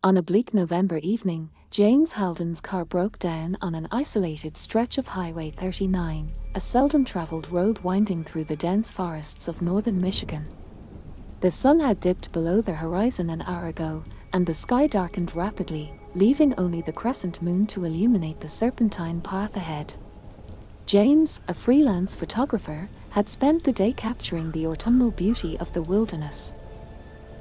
On a bleak November evening, James Halden's car broke down on an isolated stretch of Highway 39, a seldom-traveled road winding through the dense forests of northern Michigan. The sun had dipped below the horizon an hour ago, and the sky darkened rapidly, leaving only the crescent moon to illuminate the serpentine path ahead. James, a freelance photographer, had spent the day capturing the autumnal beauty of the wilderness.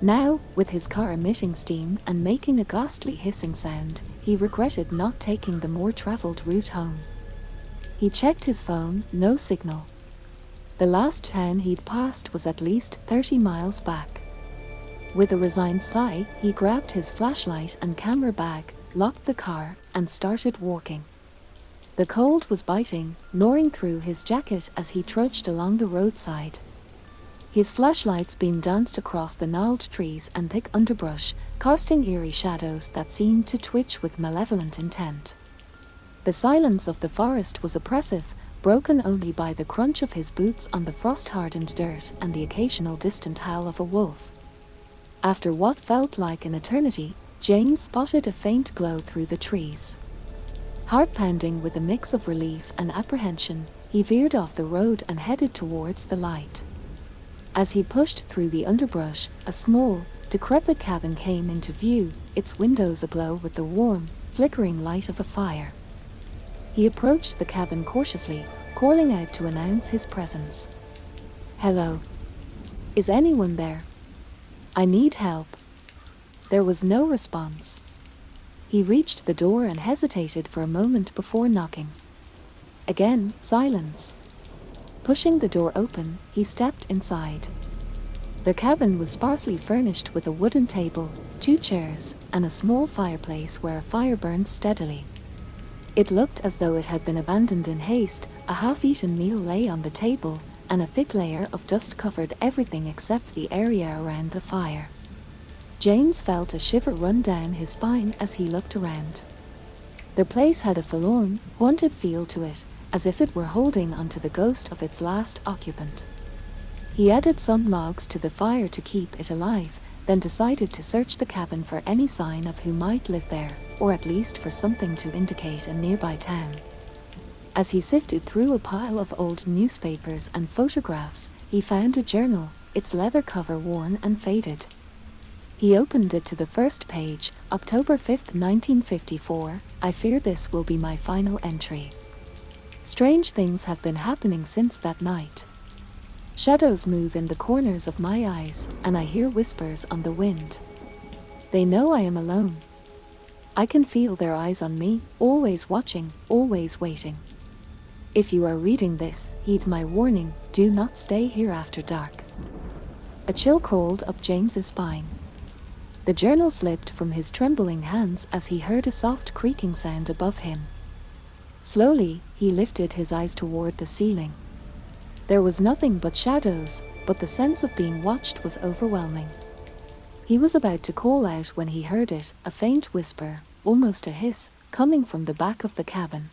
Now, with his car emitting steam and making a ghastly hissing sound, he regretted not taking the more traveled route home. He checked his phone, no signal. The last town he'd passed was at least 30 miles back. With a resigned sigh, he grabbed his flashlight and camera bag, locked the car, and started walking. The cold was biting, gnawing through his jacket as he trudged along the roadside. His flashlight's beam danced across the gnarled trees and thick underbrush, casting eerie shadows that seemed to twitch with malevolent intent. The silence of the forest was oppressive, broken only by the crunch of his boots on the frost-hardened dirt and the occasional distant howl of a wolf. After what felt like an eternity, James spotted a faint glow through the trees. Heart-pounding with a mix of relief and apprehension, he veered off the road and headed towards the light. As he pushed through the underbrush, a small, decrepit cabin came into view, its windows aglow with the warm, flickering light of a fire. He approached the cabin cautiously, calling out to announce his presence. "Hello. Is anyone there? I need help." There was no response. He reached the door and hesitated for a moment before knocking. Again, silence. Pushing the door open, he stepped inside. The cabin was sparsely furnished with a wooden table, 2 chairs, and a small fireplace where a fire burned steadily. It looked as though it had been abandoned in haste. A half-eaten meal lay on the table, and a thick layer of dust covered everything except the area around the fire. James felt a shiver run down his spine as he looked around. The place had a forlorn, haunted feel to it, as if it were holding onto the ghost of its last occupant. He added some logs to the fire to keep it alive, then decided to search the cabin for any sign of who might live there, or at least for something to indicate a nearby town. As he sifted through a pile of old newspapers and photographs, he found a journal, its leather cover worn and faded. He opened it to the first page, October 5, 1954, "I fear this will be my final entry. Strange things have been happening since that night. Shadows move in the corners of my eyes, and I hear whispers on the wind. They know I am alone. I can feel their eyes on me, always watching, always waiting. If you are reading this, heed my warning, do not stay here after dark." A chill crawled up James's spine. The journal slipped from his trembling hands as he heard a soft creaking sound above him. Slowly, he lifted his eyes toward the ceiling. There was nothing but shadows, but the sense of being watched was overwhelming. He was about to call out when he heard it, a faint whisper, almost a hiss, coming from the back of the cabin.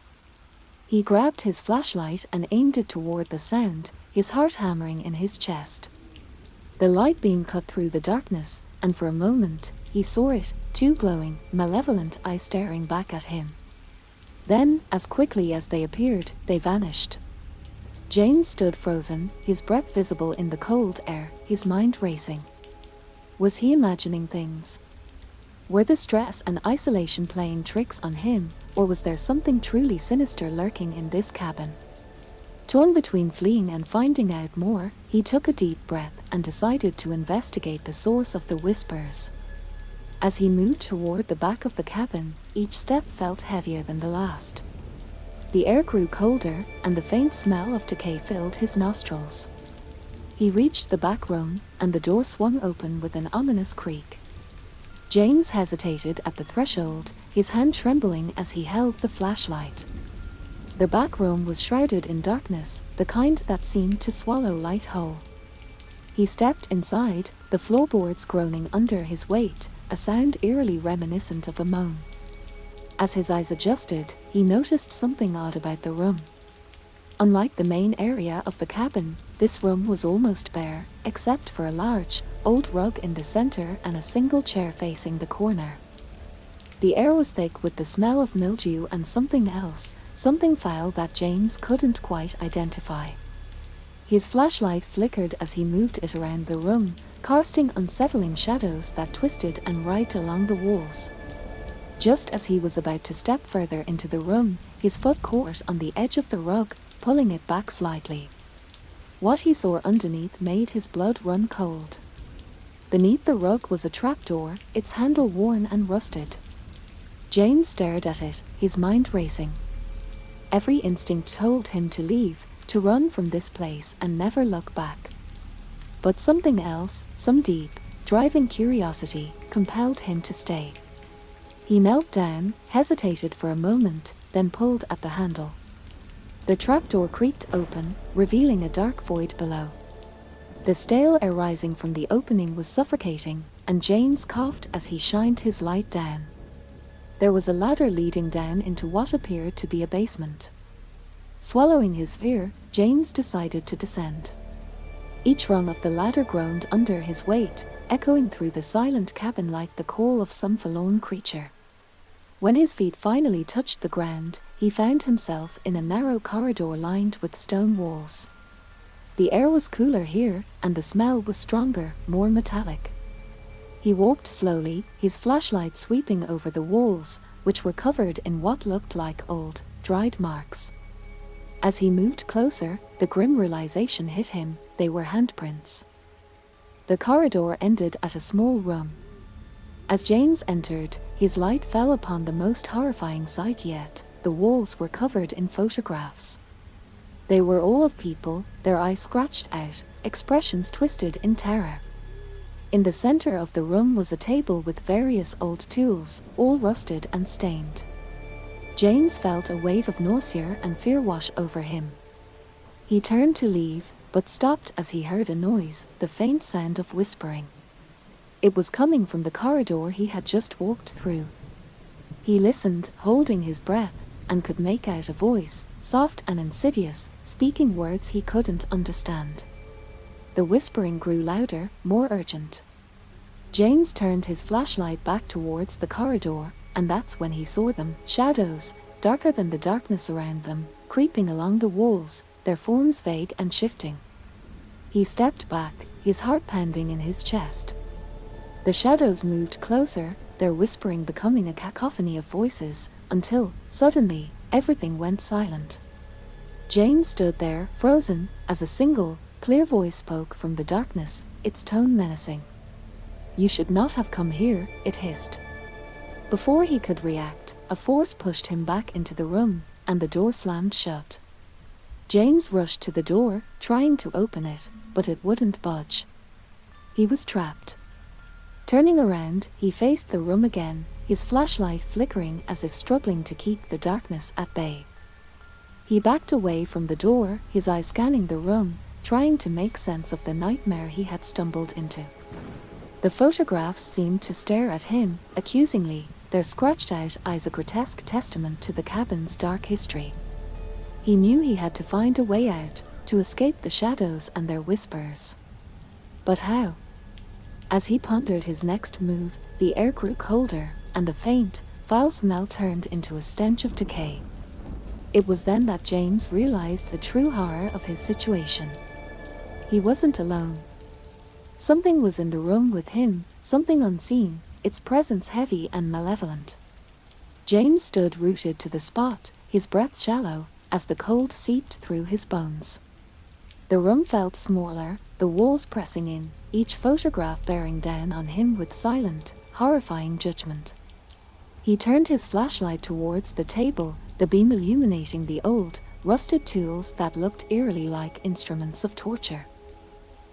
He grabbed his flashlight and aimed it toward the sound, his heart hammering in his chest. The light beam cut through the darkness, and for a moment, he saw it, 2 glowing, malevolent eyes staring back at him. Then, as quickly as they appeared, they vanished. James stood frozen, his breath visible in the cold air, his mind racing. Was he imagining things? Were the stress and isolation playing tricks on him, or was there something truly sinister lurking in this cabin? Torn between fleeing and finding out more, he took a deep breath and decided to investigate the source of the whispers. As he moved toward the back of the cabin, each step felt heavier than the last. The air grew colder, and the faint smell of decay filled his nostrils. He reached the back room, and the door swung open with an ominous creak. James hesitated at the threshold, his hand trembling as he held the flashlight. The back room was shrouded in darkness, the kind that seemed to swallow light whole. He stepped inside, the floorboards groaning under his weight, a sound eerily reminiscent of a moan. As his eyes adjusted, he noticed something odd about the room. Unlike the main area of the cabin, this room was almost bare, except for a large, old rug in the center and a single chair facing the corner. The air was thick with the smell of mildew and something else, something foul that James couldn't quite identify. His flashlight flickered as he moved it around the room, casting unsettling shadows that twisted and writhed along the walls. Just as he was about to step further into the room, his foot caught on the edge of the rug, pulling it back slightly. What he saw underneath made his blood run cold. Beneath the rug was a trapdoor, its handle worn and rusted. James stared at it, his mind racing. Every instinct told him to leave, to run from this place and never look back. But something else, some deep, driving curiosity, compelled him to stay. He knelt down, hesitated for a moment, then pulled at the handle. The trapdoor creaked open, revealing a dark void below. The stale air rising from the opening was suffocating, and James coughed as he shined his light down. There was a ladder leading down into what appeared to be a basement. Swallowing his fear, James decided to descend. Each rung of the ladder groaned under his weight, echoing through the silent cabin like the call of some forlorn creature. When his feet finally touched the ground, he found himself in a narrow corridor lined with stone walls. The air was cooler here, and the smell was stronger, more metallic. He walked slowly, his flashlight sweeping over the walls, which were covered in what looked like old, dried marks. As he moved closer, the grim realization hit him: they were handprints. The corridor ended at a small room. As James entered, his light fell upon the most horrifying sight yet. The walls were covered in photographs. They were all of people, their eyes scratched out, expressions twisted in terror. In the center of the room was a table with various old tools, all rusted and stained. James felt a wave of nausea and fear wash over him. He turned to leave, but stopped as he heard a noise, the faint sound of whispering. It was coming from the corridor he had just walked through. He listened, holding his breath, and could make out a voice, soft and insidious, speaking words he couldn't understand. The whispering grew louder, more urgent. James turned his flashlight back towards the corridor, and that's when he saw them, shadows, darker than the darkness around them, creeping along the walls, their forms vague and shifting. He stepped back, his heart pounding in his chest. The shadows moved closer, their whispering becoming a cacophony of voices, until, suddenly, everything went silent. James stood there, frozen, as a single, clear voice spoke from the darkness, its tone menacing. "You should not have come here," it hissed. Before he could react, a force pushed him back into the room, and the door slammed shut. James rushed to the door, trying to open it, but it wouldn't budge. He was trapped. Turning around, he faced the room again, his flashlight flickering as if struggling to keep the darkness at bay. He backed away from the door, his eyes scanning the room, trying to make sense of the nightmare he had stumbled into. The photographs seemed to stare at him, accusingly, their scratched-out eyes a grotesque testament to the cabin's dark history. He knew he had to find a way out, to escape the shadows and their whispers. But how? As he pondered his next move, the air grew colder, and the faint, foul smell turned into a stench of decay. It was then that James realized the true horror of his situation. He wasn't alone. Something was in the room with him, something unseen, its presence heavy and malevolent. James stood rooted to the spot, his breath shallow, as the cold seeped through his bones. The room felt smaller, the walls pressing in, each photograph bearing down on him with silent, horrifying judgment. He turned his flashlight towards the table, the beam illuminating the old, rusted tools that looked eerily like instruments of torture.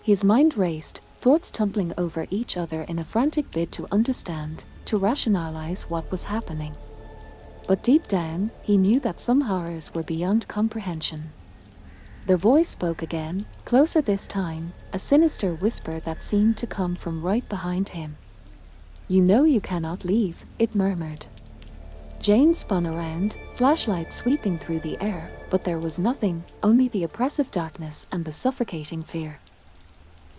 His mind raced, thoughts tumbling over each other in a frantic bid to understand, to rationalize what was happening. But deep down, he knew that some horrors were beyond comprehension. The voice spoke again, closer this time, a sinister whisper that seemed to come from right behind him. "You know you cannot leave," it murmured. James spun around, flashlight sweeping through the air, but there was nothing, only the oppressive darkness and the suffocating fear.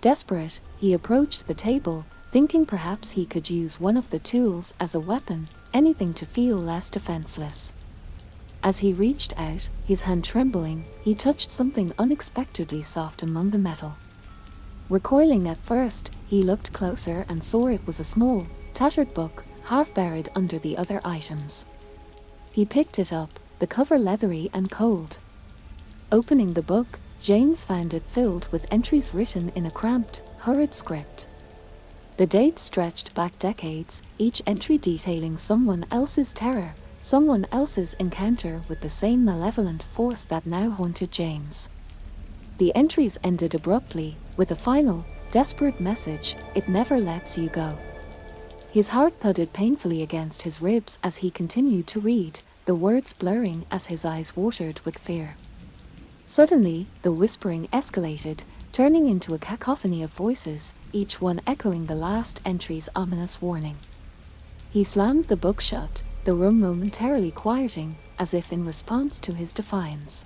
Desperate, he approached the table, thinking perhaps he could use one of the tools as a weapon, anything to feel less defenseless. As he reached out, his hand trembling, he touched something unexpectedly soft among the metal. Recoiling at first, he looked closer and saw it was a small, tattered book, half buried under the other items. He picked it up, the cover leathery and cold. Opening the book, James found it filled with entries written in a cramped, hurried script. The dates stretched back decades, each entry detailing someone else's terror, someone else's encounter with the same malevolent force that now haunted James. The entries ended abruptly, with a final, desperate message: "It never lets you go." His heart thudded painfully against his ribs as he continued to read, the words blurring as his eyes watered with fear. Suddenly, the whispering escalated, turning into a cacophony of voices, each one echoing the last entry's ominous warning. He slammed the book shut, the room momentarily quieting, as if in response to his defiance.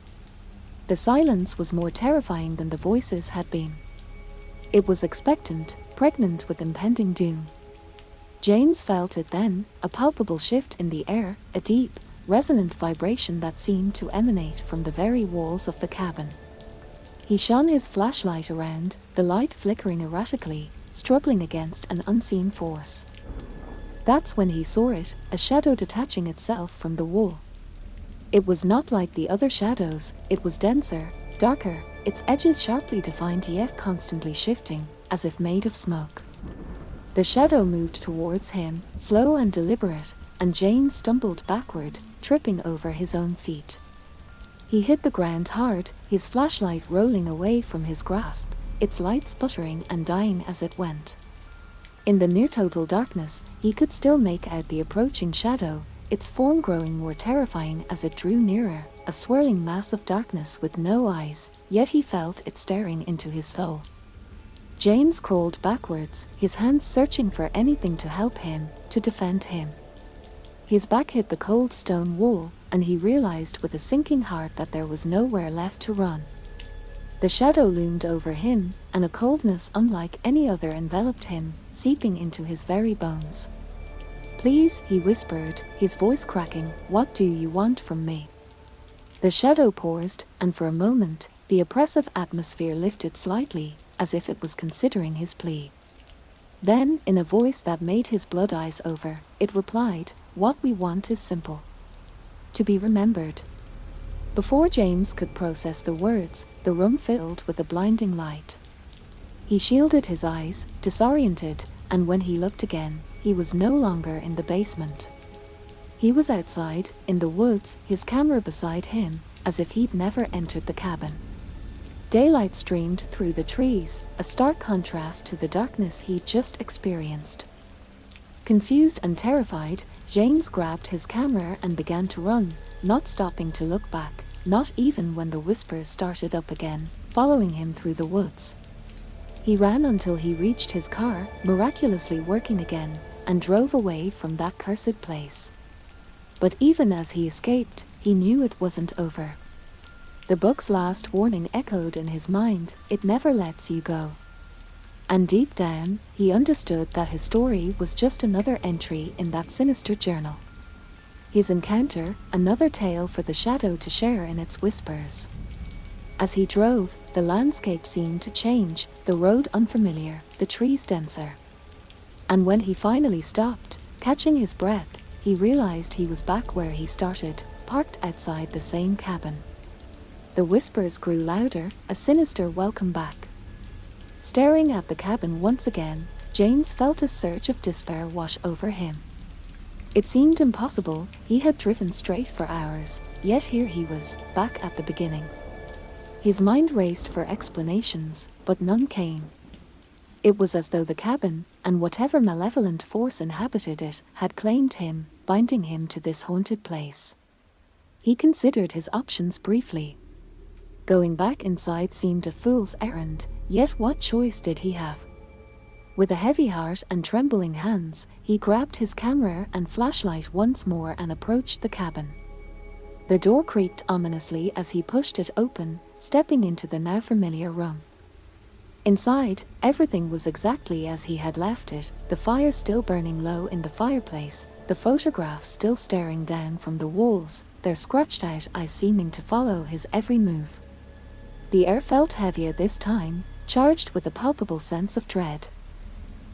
The silence was more terrifying than the voices had been. It was expectant, pregnant with impending doom. James felt it then, a palpable shift in the air, a deep, resonant vibration that seemed to emanate from the very walls of the cabin. He shone his flashlight around, the light flickering erratically, struggling against an unseen force. That's when he saw it, a shadow detaching itself from the wall. It was not like the other shadows, it was denser, darker, its edges sharply defined yet constantly shifting, as if made of smoke. The shadow moved towards him, slow and deliberate, and James stumbled backward, tripping over his own feet. He hit the ground hard, his flashlight rolling away from his grasp, its light sputtering and dying as it went. In the near-total darkness, he could still make out the approaching shadow, its form growing more terrifying as it drew nearer, a swirling mass of darkness with no eyes, yet he felt it staring into his soul. James crawled backwards, his hands searching for anything to help him, to defend him. His back hit the cold stone wall, and he realized with a sinking heart that there was nowhere left to run. The shadow loomed over him, and a coldness unlike any other enveloped him, seeping into his very bones. "Please," he whispered, his voice cracking, "what do you want from me?" The shadow paused, and for a moment, the oppressive atmosphere lifted slightly, as if it was considering his plea. Then, in a voice that made his blood ice over, it replied, "What we want is simple. To be remembered." Before James could process the words, the room filled with a blinding light. He shielded his eyes, disoriented, and when he looked again, he was no longer in the basement. He was outside, in the woods, his camera beside him, as if he'd never entered the cabin. Daylight streamed through the trees, a stark contrast to the darkness he'd just experienced. Confused and terrified, James grabbed his camera and began to run, not stopping to look back, not even when the whispers started up again, following him through the woods. He ran until he reached his car, miraculously working again, and drove away from that cursed place. But even as he escaped, he knew it wasn't over. The book's last warning echoed in his mind: "It never lets you go." And deep down, he understood that his story was just another entry in that sinister journal. His encounter, another tale for the shadow to share in its whispers. As he drove, the landscape seemed to change, the road unfamiliar, the trees denser. And when he finally stopped, catching his breath, he realized he was back where he started, parked outside the same cabin. The whispers grew louder, a sinister welcome back. Staring at the cabin once again, James felt a surge of despair wash over him. It seemed impossible, he had driven straight for hours, yet here he was, back at the beginning. His mind raced for explanations, but none came. It was as though the cabin, and whatever malevolent force inhabited it, had claimed him, binding him to this haunted place. He considered his options briefly. Going back inside seemed a fool's errand, yet what choice did he have? With a heavy heart and trembling hands, he grabbed his camera and flashlight once more and approached the cabin. The door creaked ominously as he pushed it open, stepping into the now familiar room. Inside, everything was exactly as he had left it, the fire still burning low in the fireplace, the photographs still staring down from the walls, their scratched-out eyes seeming to follow his every move. The air felt heavier this time, charged with a palpable sense of dread.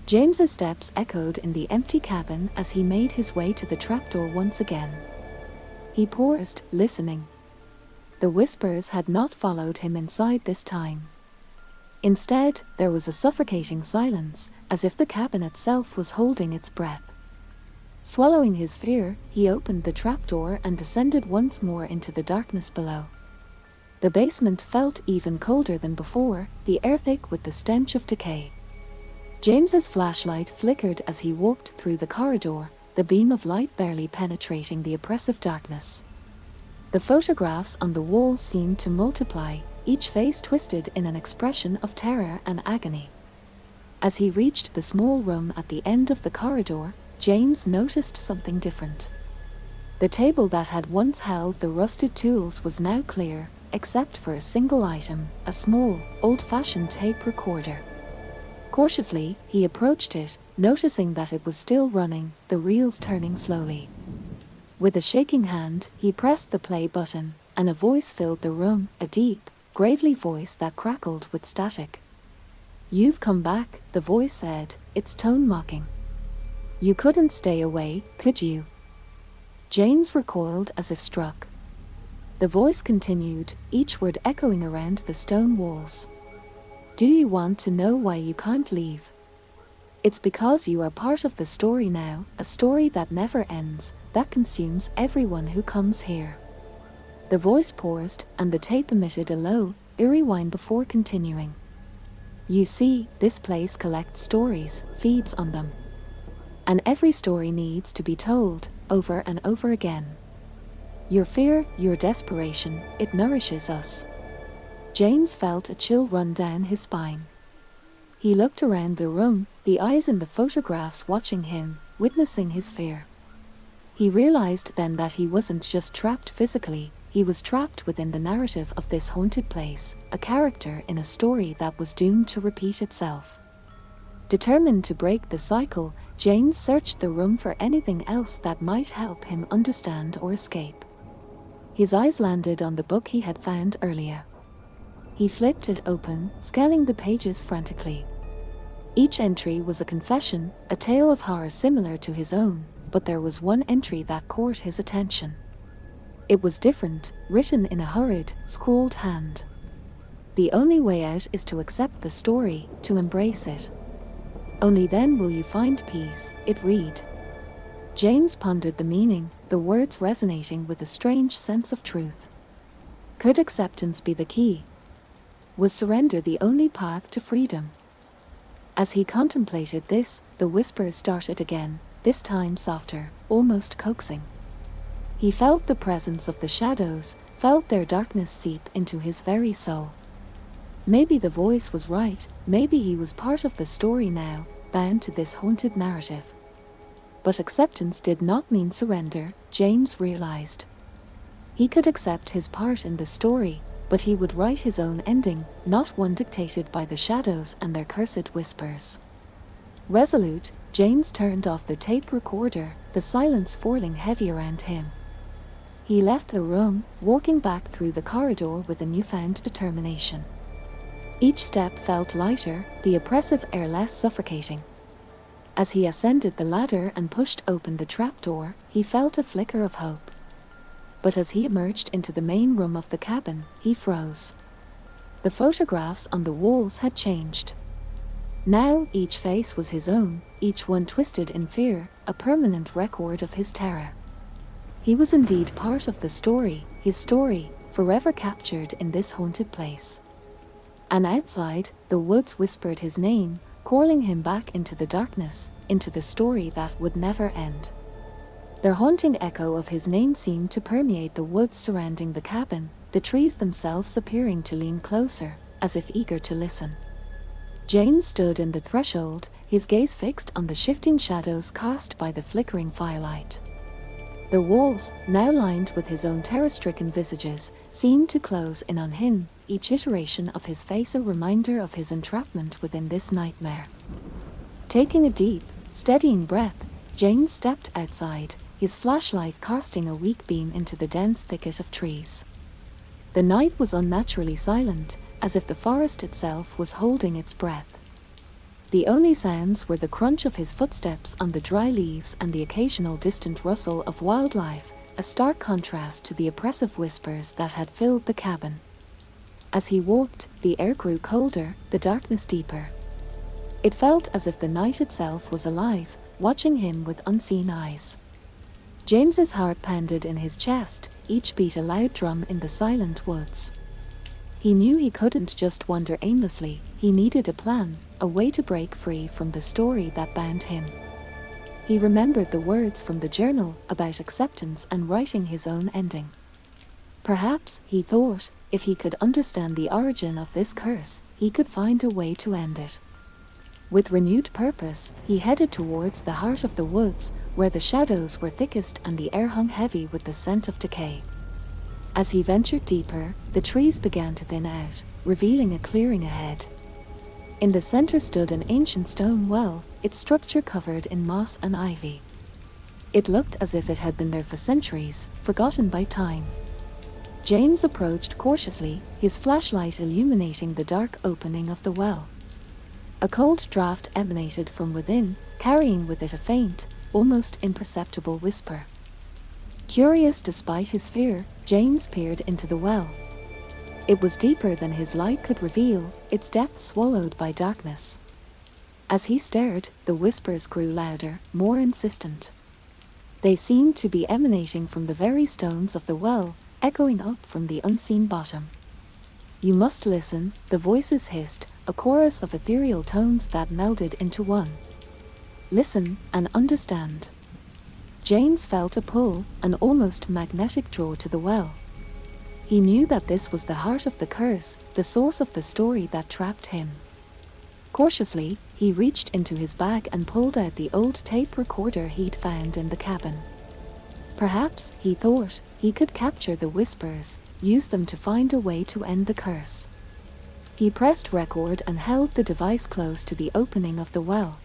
James's steps echoed in the empty cabin as he made his way to the trapdoor once again. He paused, listening. The whispers had not followed him inside this time. Instead, there was a suffocating silence, as if the cabin itself was holding its breath. Swallowing his fear, he opened the trapdoor and descended once more into the darkness below. The basement felt even colder than before, the air thick with the stench of decay. James's flashlight flickered as he walked through the corridor, the beam of light barely penetrating the oppressive darkness. The photographs on the walls seemed to multiply, each face twisted in an expression of terror and agony. As he reached the small room at the end of the corridor, James noticed something different. The table that had once held the rusted tools was now clear, except for a single item, a small, old-fashioned tape recorder. Cautiously, he approached it, noticing that it was still running, the reels turning slowly. With a shaking hand, he pressed the play button, and a voice filled the room, a deep, gravely voice that crackled with static. "You've come back," the voice said, its tone mocking. "You couldn't stay away, could you?" James recoiled as if struck. The voice continued, each word echoing around the stone walls. "Do you want to know why you can't leave? It's because you are part of the story now, a story that never ends, that consumes everyone who comes here." The voice paused, and the tape emitted a low, eerie whine before continuing. "You see, this place collects stories, feeds on them. And every story needs to be told, over and over again. Your fear, your desperation, it nourishes us." James felt a chill run down his spine. He looked around the room, the eyes in the photographs watching him, witnessing his fear. He realized then that he wasn't just trapped physically, he was trapped within the narrative of this haunted place, a character in a story that was doomed to repeat itself. Determined to break the cycle, James searched the room for anything else that might help him understand or escape. His eyes landed on the book he had found earlier. He flipped it open, scanning the pages frantically. Each entry was a confession, a tale of horror similar to his own, but there was one entry that caught his attention. It was different, written in a hurried, scrawled hand. "The only way out is to accept the story, to embrace it. Only then will you find peace," it read. James pondered the meaning, the words resonating with a strange sense of truth. Could acceptance be the key? Was surrender the only path to freedom? As he contemplated this, the whispers started again, this time softer, almost coaxing. He felt the presence of the shadows, felt their darkness seep into his very soul. Maybe the voice was right, maybe he was part of the story now, bound to this haunted narrative. But acceptance did not mean surrender, James realized. He could accept his part in the story, but he would write his own ending, not one dictated by the shadows and their cursed whispers. Resolute, James turned off the tape recorder, the silence falling heavy around him. He left the room, walking back through the corridor with a newfound determination. Each step felt lighter, the oppressive air less suffocating. As he ascended the ladder and pushed open the trapdoor, he felt a flicker of hope. But as he emerged into the main room of the cabin, he froze. The photographs on the walls had changed. Now each face was his own, each one twisted in fear, a permanent record of his terror. He was indeed part of the story, his story, forever captured in this haunted place. And outside, the woods whispered his name, calling him back into the darkness, into the story that would never end. The haunting echo of his name seemed to permeate the woods surrounding the cabin, the trees themselves appearing to lean closer, as if eager to listen. James stood in the threshold, his gaze fixed on the shifting shadows cast by the flickering firelight. The walls, now lined with his own terror-stricken visages, seemed to close in on him, each iteration of his face a reminder of his entrapment within this nightmare. Taking a deep, steadying breath, James stepped outside, his flashlight casting a weak beam into the dense thicket of trees. The night was unnaturally silent, as if the forest itself was holding its breath. The only sounds were the crunch of his footsteps on the dry leaves and the occasional distant rustle of wildlife, a stark contrast to the oppressive whispers that had filled the cabin. As he walked, the air grew colder, the darkness deeper. It felt as if the night itself was alive, watching him with unseen eyes. James's heart pounded in his chest, each beat a loud drum in the silent woods. He knew he couldn't just wander aimlessly, he needed a plan, a way to break free from the story that bound him. He remembered the words from the journal about acceptance and writing his own ending. Perhaps, he thought, if he could understand the origin of this curse, he could find a way to end it. With renewed purpose, he headed towards the heart of the woods, where the shadows were thickest and the air hung heavy with the scent of decay. As he ventured deeper, the trees began to thin out, revealing a clearing ahead. In the center stood an ancient stone well, its structure covered in moss and ivy. It looked as if it had been there for centuries, forgotten by time. James approached cautiously, his flashlight illuminating the dark opening of the well. A cold draught emanated from within, carrying with it a faint, almost imperceptible whisper. Curious despite his fear, James peered into the well. It was deeper than his light could reveal, its depth swallowed by darkness. As he stared, the whispers grew louder, more insistent. They seemed to be emanating from the very stones of the well, echoing up from the unseen bottom. "You must listen," the voices hissed, a chorus of ethereal tones that melded into one. "Listen and understand." James felt a pull, an almost magnetic draw to the well. He knew that this was the heart of the curse, the source of the story that trapped him. Cautiously, he reached into his bag and pulled out the old tape recorder he'd found in the cabin. Perhaps, he thought, he could capture the whispers, use them to find a way to end the curse. He pressed record and held the device close to the opening of the well.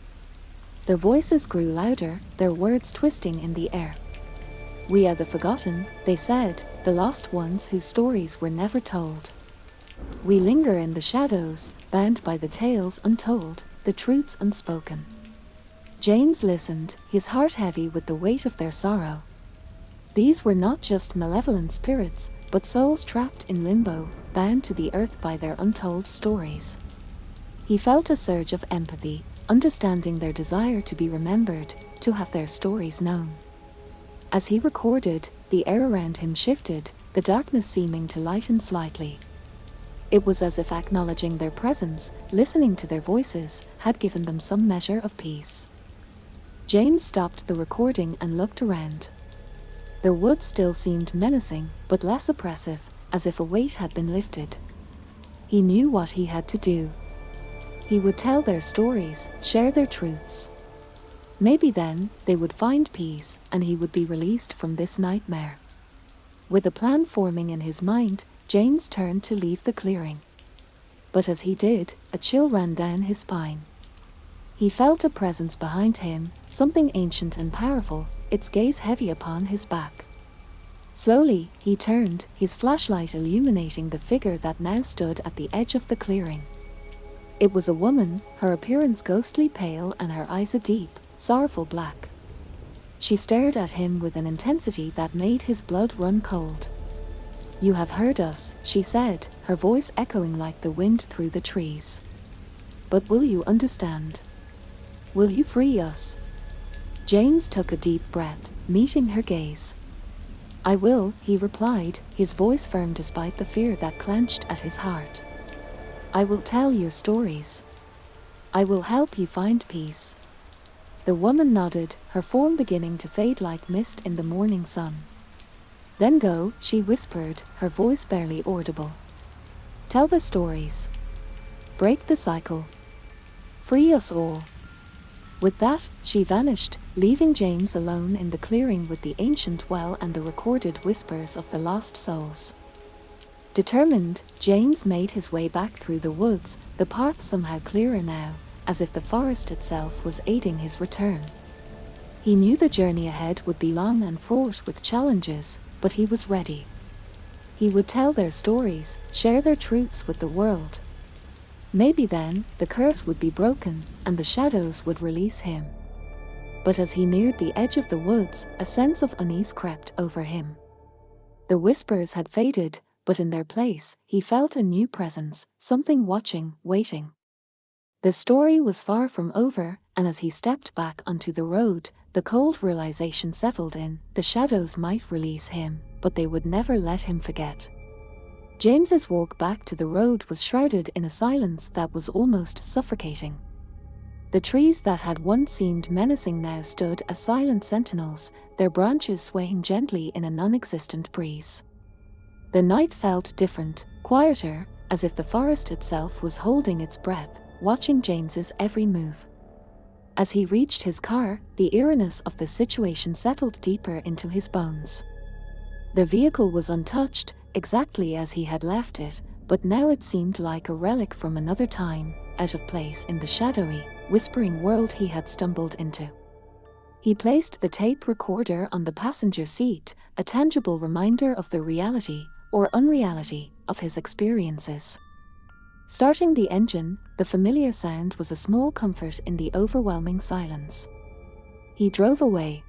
The voices grew louder, their words twisting in the air. "We are the forgotten," they said, "the lost ones whose stories were never told. We linger in the shadows, bound by the tales untold, the truths unspoken." James listened, his heart heavy with the weight of their sorrow. These were not just malevolent spirits, but souls trapped in limbo, bound to the earth by their untold stories. He felt a surge of empathy, understanding their desire to be remembered, to have their stories known. As he recorded, the air around him shifted, the darkness seeming to lighten slightly. It was as if acknowledging their presence, listening to their voices, had given them some measure of peace. James stopped the recording and looked around. The woods still seemed menacing, but less oppressive, as if a weight had been lifted. He knew what he had to do. He would tell their stories, share their truths. Maybe then, they would find peace, and he would be released from this nightmare. With a plan forming in his mind, James turned to leave the clearing. But as he did, a chill ran down his spine. He felt a presence behind him, something ancient and powerful, its gaze heavy upon his back. Slowly, he turned, his flashlight illuminating the figure that now stood at the edge of the clearing. It was a woman, her appearance ghostly pale and her eyes a deep, sorrowful black. She stared at him with an intensity that made his blood run cold. "You have heard us," she said, her voice echoing like the wind through the trees. "But will you understand? Will you free us?" James took a deep breath, meeting her gaze. "I will," he replied, his voice firm despite the fear that clenched at his heart. "I will tell your stories. I will help you find peace." The woman nodded, her form beginning to fade like mist in the morning sun. "Then go," she whispered, her voice barely audible. "Tell the stories. Break the cycle. Free us all." With that, she vanished, leaving James alone in the clearing with the ancient well and the recorded whispers of the lost souls. Determined, James made his way back through the woods, the path somehow clearer now, as if the forest itself was aiding his return. He knew the journey ahead would be long and fraught with challenges, but he was ready. He would tell their stories, share their truths with the world. Maybe then, the curse would be broken, and the shadows would release him. But as he neared the edge of the woods, a sense of unease crept over him. The whispers had faded, but in their place, he felt a new presence, something watching, waiting. The story was far from over, and as he stepped back onto the road, the cold realization settled in: the shadows might release him, but they would never let him forget. James's walk back to the road was shrouded in a silence that was almost suffocating. The trees that had once seemed menacing now stood as silent sentinels, their branches swaying gently in a non-existent breeze. The night felt different, quieter, as if the forest itself was holding its breath, watching James's every move. As he reached his car, the eeriness of the situation settled deeper into his bones. The vehicle was untouched, exactly as he had left it, but now it seemed like a relic from another time, out of place in the shadowy, whispering world he had stumbled into. He placed the tape recorder on the passenger seat, a tangible reminder of the reality, or unreality, of his experiences. Starting the engine, the familiar sound was a small comfort in the overwhelming silence. He drove away,